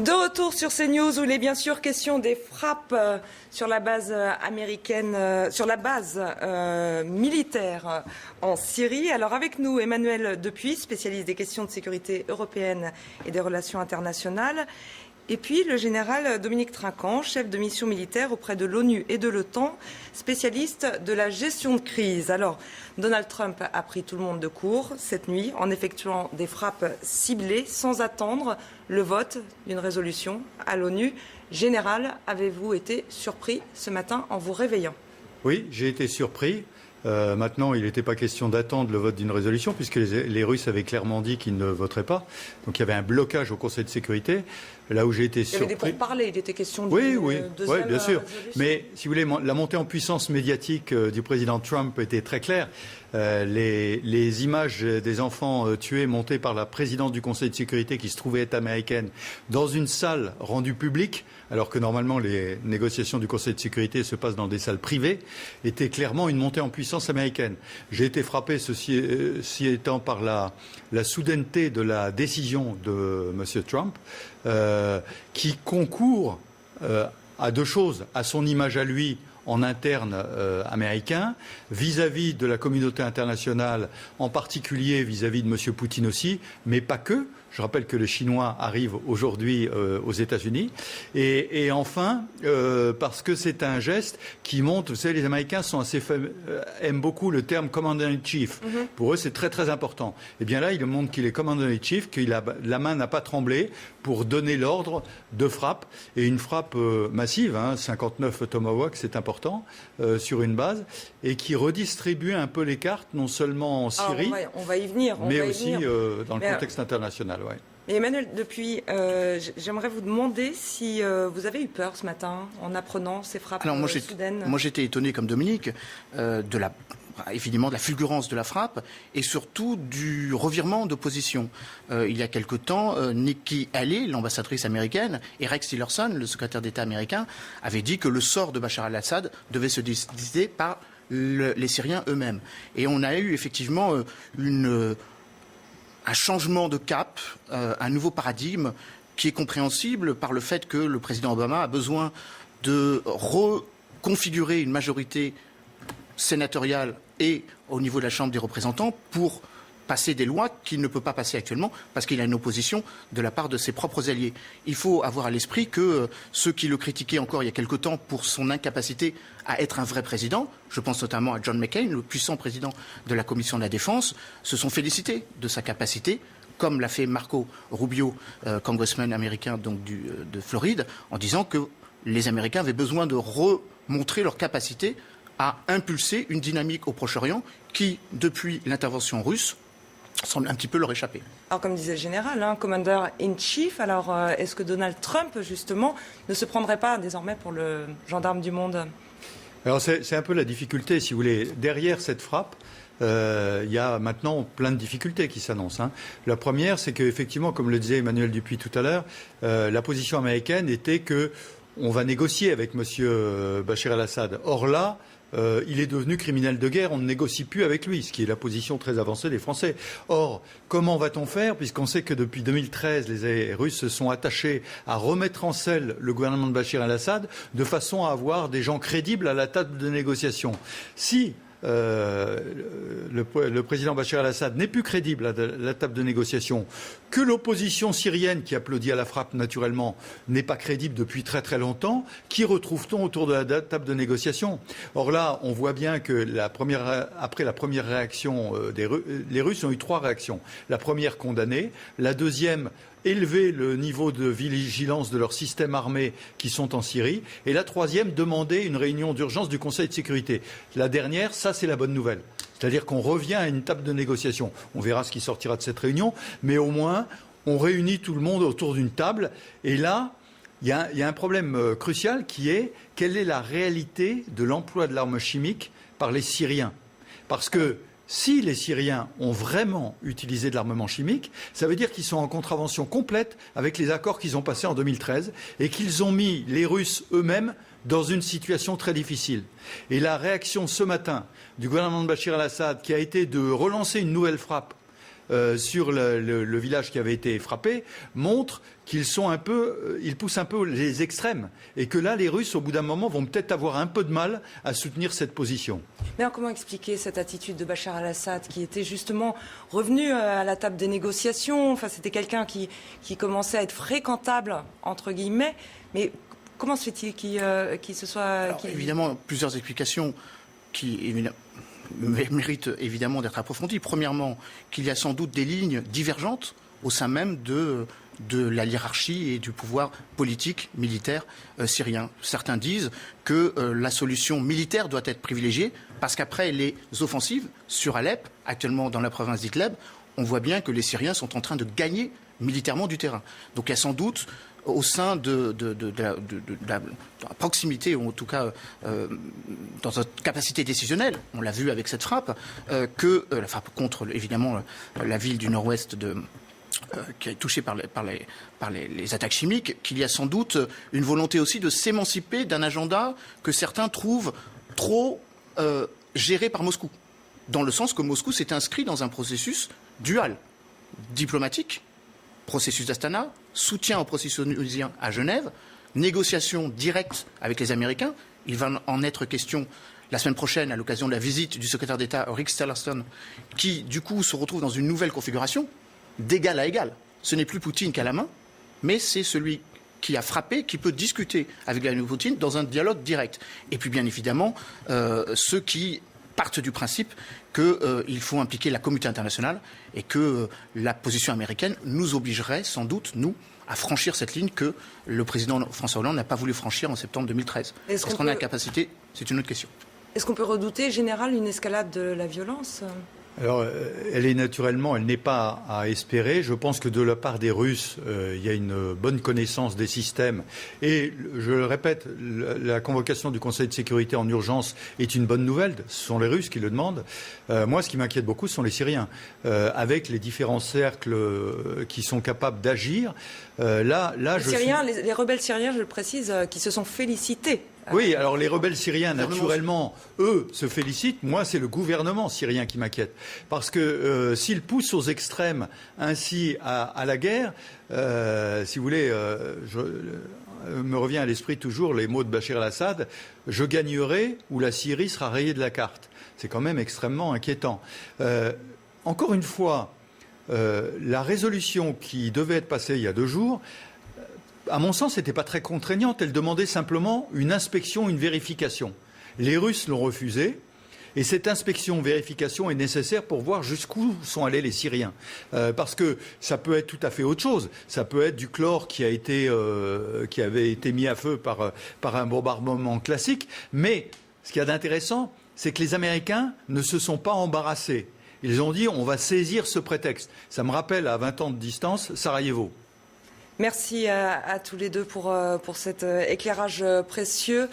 De retour sur CNews où il est bien sûr question des frappes sur la base américaine, sur la base militaire en Syrie. Alors avec nous Emmanuel Dupuis, spécialiste des questions de sécurité européenne et des relations internationales. Et puis le général Dominique Trinquant, chef de mission militaire auprès de l'ONU et de l'OTAN, spécialiste de la gestion de crise. Alors, Donald Trump a pris tout le monde de court cette nuit en effectuant des frappes ciblées sans attendre le vote d'une résolution à l'ONU. Général, avez-vous été surpris ce matin en vous réveillant? Oui, j'ai été surpris. Maintenant, il n'était pas question d'attendre le vote d'une résolution puisque les Russes avaient clairement dit qu'ils ne voteraient pas. Donc il y avait un blocage au Conseil de sécurité. Là où j'ai été surpris... Il y avait des pourparlers, il était question de deuxième bien sûr. Mais si vous voulez, la montée en puissance médiatique du président Trump était très claire. Les images des enfants tués montées par la présidente du Conseil de sécurité qui se trouvait être américaine dans une salle rendue publique, alors que normalement les négociations du Conseil de sécurité se passent dans des salles privées, était clairement une montée en puissance américaine. J'ai été frappé, ceci étant, par la soudaineté de la décision de M. Trump, qui concourt à deux choses, à son image à lui en interne américain, vis-à-vis de la communauté internationale, en particulier vis-à-vis de M. Poutine aussi, mais pas que. Je rappelle que les Chinois arrivent aujourd'hui aux États-Unis. Et enfin, parce que c'est un geste qui montre, vous savez, les Américains aiment beaucoup le terme Commander-in-Chief. Pour eux, c'est très très important. Et bien là, il montre qu'il est Commander-in-Chief, que la main n'a pas tremblé pour donner l'ordre de frappe. Et une frappe massive, 59 Tomahawk, c'est important, sur une base, et qui redistribue un peu les cartes, non seulement en Syrie, on va y venir, mais aussi dans le contexte international. Ouais. Et Emmanuel, depuis, j'aimerais vous demander si vous avez eu peur ce matin en apprenant ces frappes soudaines. Moi, j'étais étonné comme Dominique évidemment de la fulgurance de la frappe et surtout du revirement de position. Il y a quelque temps, Nikki Haley, l'ambassadrice américaine, et Rex Tillerson, le secrétaire d'État américain, avaient dit que le sort de Bachar al-Assad devait se décider par les Syriens eux-mêmes. Et on a eu effectivement un changement de cap, un nouveau paradigme qui est compréhensible par le fait que le président Obama a besoin de reconfigurer une majorité sénatoriale et au niveau de la Chambre des représentants pour passer des lois qu'il ne peut pas passer actuellement parce qu'il a une opposition de la part de ses propres alliés. Il faut avoir à l'esprit que ceux qui le critiquaient encore il y a quelque temps pour son incapacité à être un vrai président, je pense notamment à John McCain, le puissant président de la Commission de la Défense, se sont félicités de sa capacité, comme l'a fait Marco Rubio, congressman américain donc de Floride, en disant que les Américains avaient besoin de remontrer leur capacité à impulser une dynamique au Proche-Orient qui, depuis l'intervention russe, semble un petit peu leur échapper. Alors, comme disait le général, Commander-in-Chief, alors est-ce que Donald Trump, justement, ne se prendrait pas désormais pour le gendarme du monde? Alors, c'est un peu la difficulté, si vous voulez. Derrière cette frappe, il y a maintenant plein de difficultés qui s'annoncent. La première, c'est qu'effectivement, comme le disait Emmanuel Dupuis tout à l'heure, la position américaine était qu'on va négocier avec M. Bachar al-Assad. Or là, il est devenu criminel de guerre, on ne négocie plus avec lui, ce qui est la position très avancée des Français. Or, comment va-t-on faire, puisqu'on sait que depuis 2013, les Russes se sont attachés à remettre en selle le gouvernement de Bachar al-Assad de façon à avoir des gens crédibles à la table de négociation. Si le président Bachar al-Assad n'est plus crédible à la table de négociation, que l'opposition syrienne, qui applaudit à la frappe naturellement, n'est pas crédible depuis très très longtemps, qui retrouve-t-on autour de la table de négociation? Or là, on voit bien que après la première réaction les Russes ont eu 3 réactions. La première, condamnée. La deuxième, élever le niveau de vigilance de leurs systèmes armés qui sont en Syrie. Et la troisième, demander une réunion d'urgence du Conseil de sécurité. La dernière, ça c'est la bonne nouvelle. C'est-à-dire qu'on revient à une table de négociation. On verra ce qui sortira de cette réunion, mais au moins on réunit tout le monde autour d'une table. Et là, il y a un problème crucial qui est quelle est la réalité de l'emploi de l'arme chimique par les Syriens. Parce que si les Syriens ont vraiment utilisé de l'armement chimique, ça veut dire qu'ils sont en contravention complète avec les accords qu'ils ont passés en 2013 et qu'ils ont mis les Russes eux-mêmes dans une situation très difficile. Et la réaction ce matin du gouvernement de Bachar al-Assad qui a été de relancer une nouvelle frappe sur le village qui avait été frappé montrent qu'ils poussent un peu les extrêmes et que là, les Russes, au bout d'un moment, vont peut-être avoir un peu de mal à soutenir cette position. Mais alors, comment expliquer cette attitude de Bachar al-Assad qui était justement revenu à la table des négociations? Enfin, c'était quelqu'un qui commençait à être fréquentable, entre guillemets. Mais comment se fait-il qu'il se soit... Alors, évidemment, plusieurs explications qui méritent évidemment d'être approfondies. Premièrement, qu'il y a sans doute des lignes divergentes au sein même de la hiérarchie et du pouvoir politique, militaire syrien. Certains disent que la solution militaire doit être privilégiée parce qu'après les offensives sur Alep, actuellement dans la province d'Idlib, on voit bien que les Syriens sont en train de gagner militairement du terrain. Donc il y a sans doute au sein de la proximité, ou en tout cas dans notre capacité décisionnelle, on l'a vu avec cette frappe, que la frappe contre évidemment la ville du nord-ouest qui est touchée par les attaques chimiques, qu'il y a sans doute une volonté aussi de s'émanciper d'un agenda que certains trouvent trop géré par Moscou, dans le sens que Moscou s'est inscrit dans un processus dual, diplomatique, processus d'Astana, soutien au processus onusien à Genève, négociation directe avec les Américains. Il va en être question la semaine prochaine à l'occasion de la visite du secrétaire d'État Rex Tillerson, qui du coup se retrouve dans une nouvelle configuration, d'égal à égal. Ce n'est plus Poutine qu'à la main, mais c'est celui qui a frappé, qui peut discuter avec Vladimir Poutine dans un dialogue direct. Et puis bien évidemment, ceux qui partent du principe qu'il faut impliquer la communauté internationale et que la position américaine nous obligerait sans doute, nous, à franchir cette ligne que le président François Hollande n'a pas voulu franchir en septembre 2013. Est-ce qu'on a la capacité? C'est une autre question. Est-ce qu'on peut redouter, général, une escalade de la violence? Alors, elle n'est pas à espérer. Je pense que de la part des Russes, il y a une bonne connaissance des systèmes. Et, je le répète, la convocation du Conseil de sécurité en urgence est une bonne nouvelle. Ce sont les Russes qui le demandent. Moi, ce qui m'inquiète beaucoup, ce sont les Syriens. Avec les différents cercles qui sont capables d'agir, les rebelles syriens, je le précise, qui se sont félicités. Oui, alors les rebelles syriens, naturellement, eux, se félicitent. Moi, c'est le gouvernement syrien qui m'inquiète. Parce que s'ils poussent aux extrêmes ainsi à la guerre, si vous voulez, me revient à l'esprit toujours les mots de Bachar al-Assad, je gagnerai ou la Syrie sera rayée de la carte. C'est quand même extrêmement inquiétant. Encore une fois, la résolution qui devait être passée il y a 2 jours, à mon sens, n'était pas très contraignante. Elle demandait simplement une inspection, une vérification. Les Russes l'ont refusée. Et cette inspection-vérification est nécessaire pour voir jusqu'où sont allés les Syriens. Parce que ça peut être tout à fait autre chose. Ça peut être du chlore qui avait été mis à feu par un bombardement classique. Mais ce qu'il y a d'intéressant, c'est que les Américains ne se sont pas embarrassés. Ils ont dit on va saisir ce prétexte. Ça me rappelle à 20 ans de distance Sarajevo. Merci à tous les deux pour cet éclairage précieux.